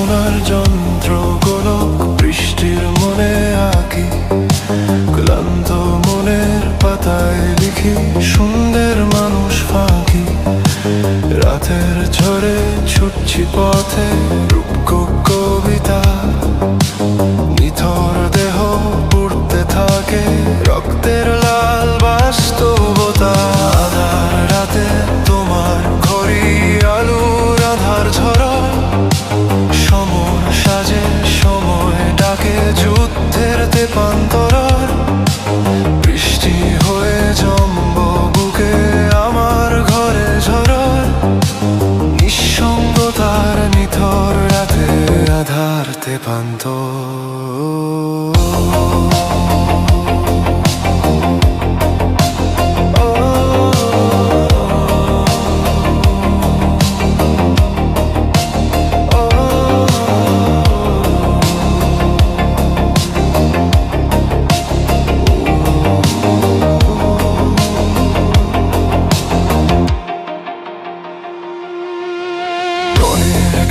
সোনার যন্ত্র গোলক বৃষ্টির মনে আঁকি, ক্লান্ত মনের পাতায় লিখি সুন্দর মানুষ ফাঁকি। রাতের ঝড়ে ছুটছি পথে রূপকো কবিতা, নিথর দেহ পড়তে থাকে রক্তের লাল বাস্তবতা। আধার রাতে তোমার ঘড়ি আলোর আধার ঝরা, সমর সাজে সময় ডাকে যুদ্ধের তেপান্তরার। বৃষ্টি হয়ে জম্ব বুকে আমার ঘরে ঝরার, নিঃসঙ্গতার নিথর রাতে আধার তেপান্তর।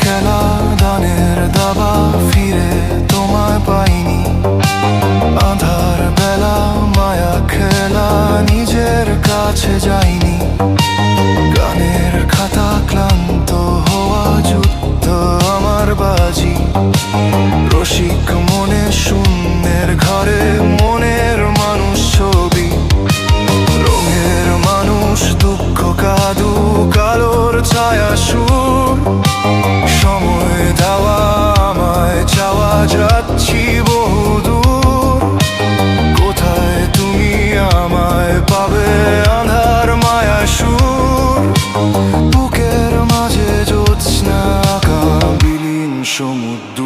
খেলা দানের দাবা ফিরে তোমায় পাইনি, আধার বেলা মায়া খেলা নিজের কাছে যাইনি। গানের খাতা ক্লান্ত হওয়া যুদ্ধ আমার বাজি, রসিক মনে শূন্যের ঘরে মনের মানুষ ছবি। রঙের মানুষ দুঃখ কাদু কালোর ছায়া সুর, সময় দেওয়া আমায় চাওয়া যাচ্ছি বহুদূর। কোথায় তুমি আমায় পাবে আধার মায়া সুর, বুকের মাঝে জ্যোৎস্না আঁকা বিলীন সমুদ্র।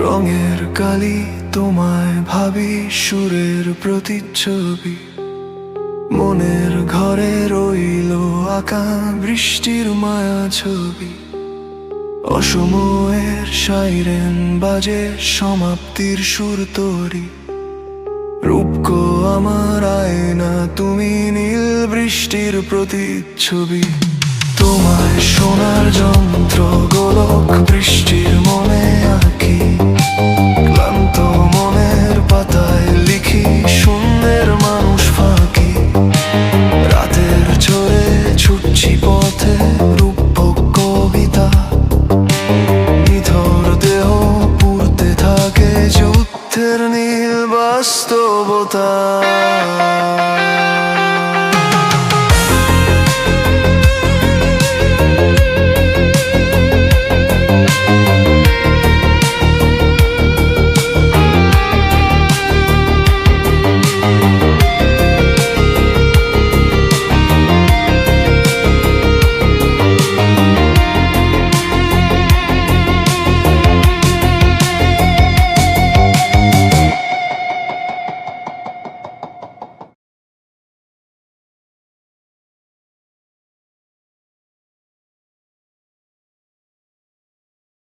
রঙের কালি তোমায় ভাবি সুরের প্রতিচ্ছবি, মনের ঘরে রইল আঁকা বৃষ্টির মায়া ছবি। অসময়ের সাইরেন বাজে সমাপ্তির সুর তরি, রূপকো আমার আয়না তুমি নীল বৃষ্টির প্রতিচ্ছবি। তোমায় সোনার যন্ত্র গোলক বৃষ্টির মনে আঁকি, ক্লান্ত মনের পাতায় লিখি সুন্দর মানুষ ফাঁকি। রাতের ঝড়ে ছুটছি পথে রূপক কবিতা, নিথর দেহ পুড়তে থাকে যুদ্ধের নীল বাস্তবতা।